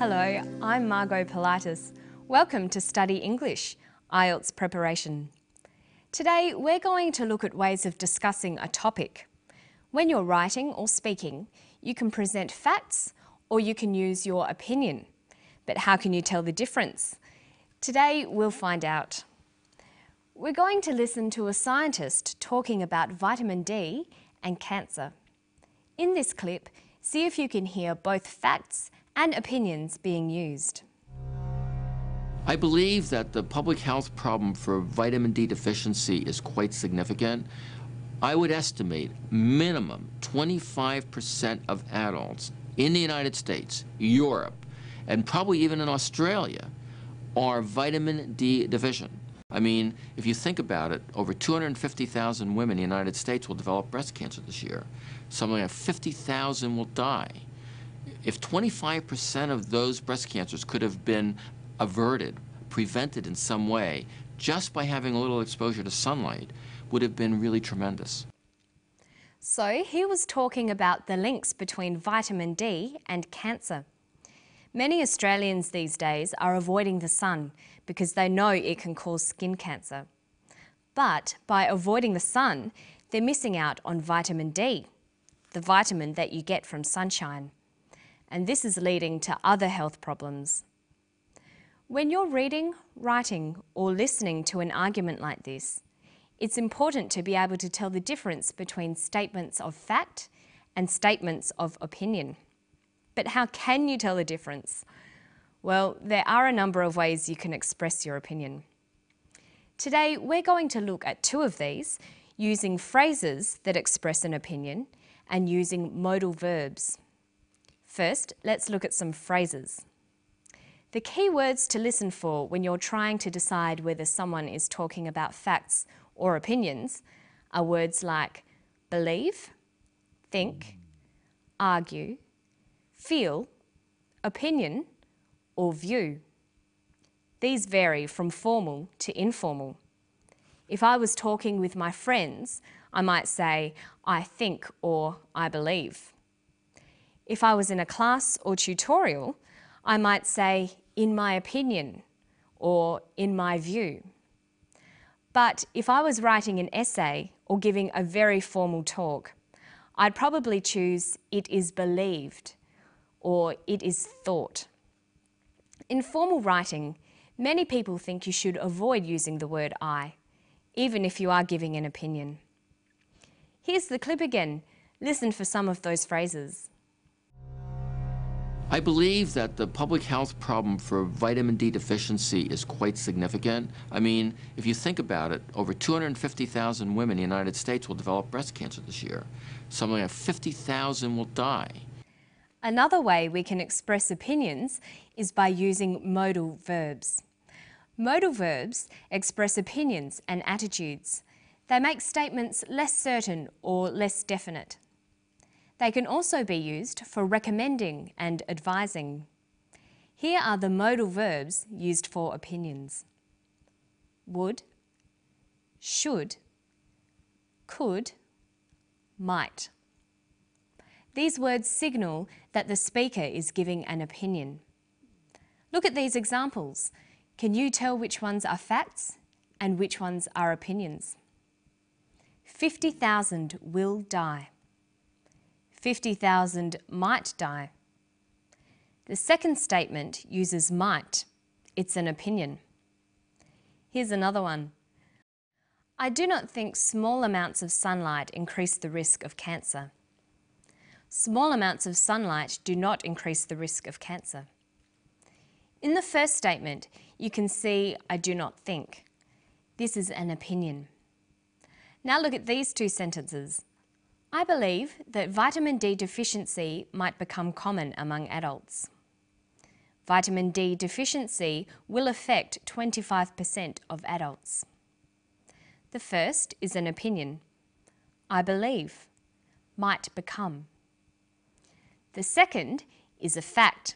Hello, I'm Margot Pilatus. Welcome to Study English, IELTS preparation. Today we're going to look at ways of discussing a topic. When you're writing or speaking, you can present facts or you can use your opinion. But how can you tell the difference? Today we'll find out. We're going to listen to a scientist talking about vitamin D and cancer. In this clip, see if you can hear both facts and opinions being used. I believe that the public health problem for vitamin D deficiency is quite significant. I would estimate minimum 25% of adults in the United States, Europe, and probably even in Australia are vitamin D deficient. I mean, if you think about it, over 250,000 women in the United States will develop breast cancer this year. Something like 50,000 will die. If 25% of those breast cancers could have been averted, prevented in some way, just by having a little exposure to sunlight, would have been really tremendous. So he was talking about the links between vitamin D and cancer. Many Australians these days are avoiding the sun because they know it can cause skin cancer. But by avoiding the sun, they're missing out on vitamin D, the vitamin that you get from sunshine. And this is leading to other health problems. When you're reading, writing, or listening to an argument like this, it's important to be able to tell the difference between statements of fact and statements of opinion. But how can you tell the difference? Well, there are a number of ways you can express your opinion. Today, we're going to look at two of these, using phrases that express an opinion and using modal verbs. First, let's look at some phrases. The key words to listen for when you're trying to decide whether someone is talking about facts or opinions are words like believe, think, argue, feel, opinion, or view. These vary from formal to informal. If I was talking with my friends, I might say, I think or I believe. If I was in a class or tutorial, I might say, in my opinion, or in my view. But if I was writing an essay or giving a very formal talk, I'd probably choose, it is believed, or it is thought. In formal writing, many people think you should avoid using the word I, even if you are giving an opinion. Here's the clip again. Listen for some of those phrases. I believe that the public health problem for vitamin D deficiency is quite significant. I mean, if you think about it, over 250,000 women in the United States will develop breast cancer this year. Something like 50,000 will die. Another way we can express opinions is by using modal verbs. Modal verbs express opinions and attitudes. They make statements less certain or less definite. They can also be used for recommending and advising. Here are the modal verbs used for opinions. Would, should, could, might. These words signal that the speaker is giving an opinion. Look at these examples. Can you tell which ones are facts and which ones are opinions? 50,000 will die. 50,000 might die. The second statement uses might. It's an opinion. Here's another one. I do not think small amounts of sunlight increase the risk of cancer. Small amounts of sunlight do not increase the risk of cancer. In the first statement, you can see I do not think. This is an opinion. Now look at these two sentences. I believe that vitamin D deficiency might become common among adults. Vitamin D deficiency will affect 25% of adults. The first is an opinion. I believe, might become. The second is a fact.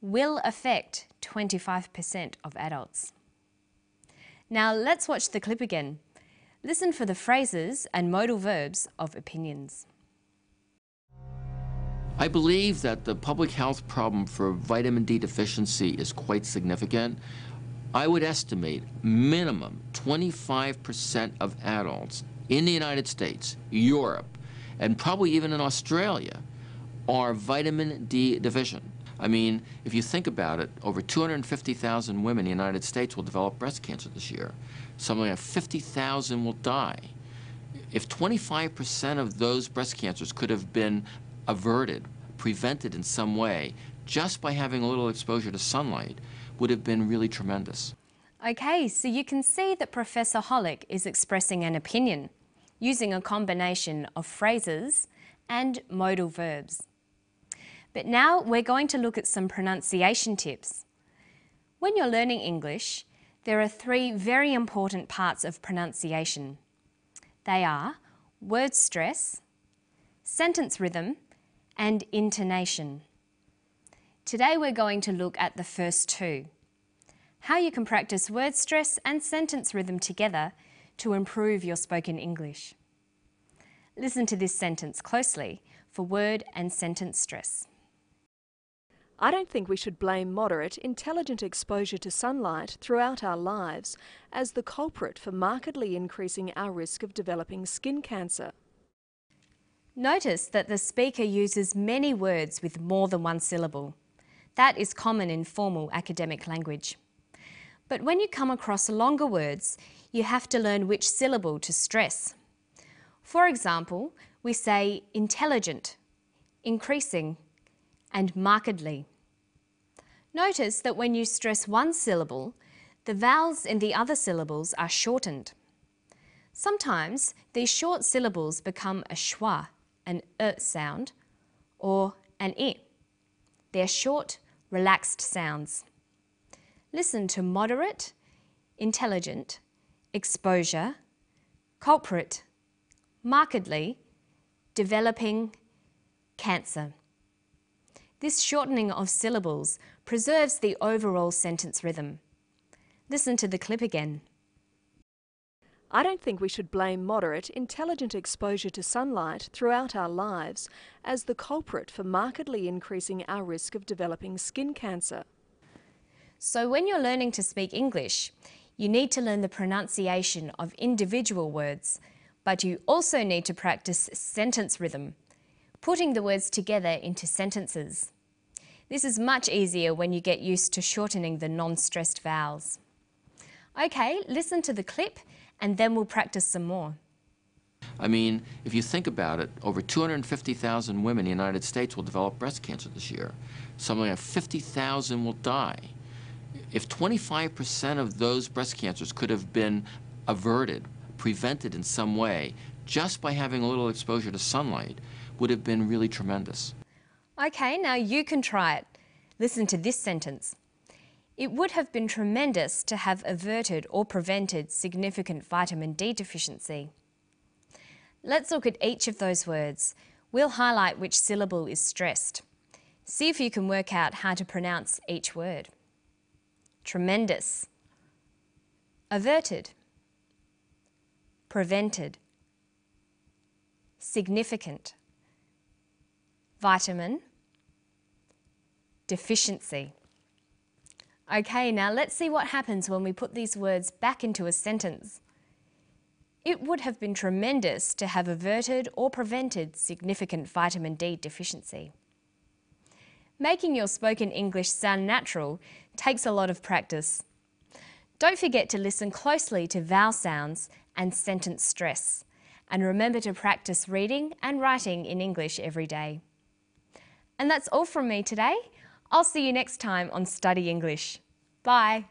Will affect 25% of adults. Now let's watch the clip again. Listen for the phrases and modal verbs of opinions. I believe that the public health problem for vitamin D deficiency is quite significant. I would estimate minimum 25% of adults in the United States, Europe, and probably even in Australia are vitamin D deficient. I mean, if you think about it, over 250,000 women in the United States will develop breast cancer this year. Something like 50,000 will die. If 25% of those breast cancers could have been averted, prevented in some way, just by having a little exposure to sunlight, would have been really tremendous. Okay, so you can see that Professor Hollick is expressing an opinion using a combination of phrases and modal verbs. But now we're going to look at some pronunciation tips. When you're learning English, there are 3 very important parts of pronunciation. They are word stress, sentence rhythm, and intonation. Today we're going to look at the first 2. How you can practice word stress and sentence rhythm together to improve your spoken English. Listen to this sentence closely for word and sentence stress. I don't think we should blame moderate, intelligent exposure to sunlight throughout our lives as the culprit for markedly increasing our risk of developing skin cancer. Notice that the speaker uses many words with more than one syllable. That is common in formal academic language. But when you come across longer words, you have to learn which syllable to stress. For example, we say intelligent, increasing, and markedly. Notice that when you stress one syllable, the vowels in the other syllables are shortened. Sometimes these short syllables become a schwa, an sound, or an I. They're short, relaxed sounds. Listen to moderate, intelligent, exposure, culprit, markedly, developing, cancer. This shortening of syllables preserves the overall sentence rhythm. Listen to the clip again. I don't think we should blame moderate, intelligent exposure to sunlight throughout our lives as the culprit for markedly increasing our risk of developing skin cancer. So when you're learning to speak English, you need to learn the pronunciation of individual words, but you also need to practice sentence rhythm, putting the words together into sentences. This is much easier when you get used to shortening the non-stressed vowels. Okay, listen to the clip and then we'll practice some more. I mean, if you think about it, over 250,000 women in the United States will develop breast cancer this year. Something like 50,000 will die. If 25% of those breast cancers could have been averted, prevented in some way, just by having a little exposure to sunlight, would have been really tremendous. Okay, now you can try it. Listen to this sentence. It would have been tremendous to have averted or prevented significant vitamin D deficiency. Let's look at each of those words. We'll highlight which syllable is stressed. See if you can work out how to pronounce each word. Tremendous, averted, prevented, significant, vitamin, deficiency. Okay, now let's see what happens when we put these words back into a sentence. It would have been tremendous to have averted or prevented significant vitamin D deficiency. Making your spoken English sound natural takes a lot of practice. Don't forget to listen closely to vowel sounds and sentence stress, and remember to practice reading and writing in English every day. And that's all from me today. I'll see you next time on Study English. Bye.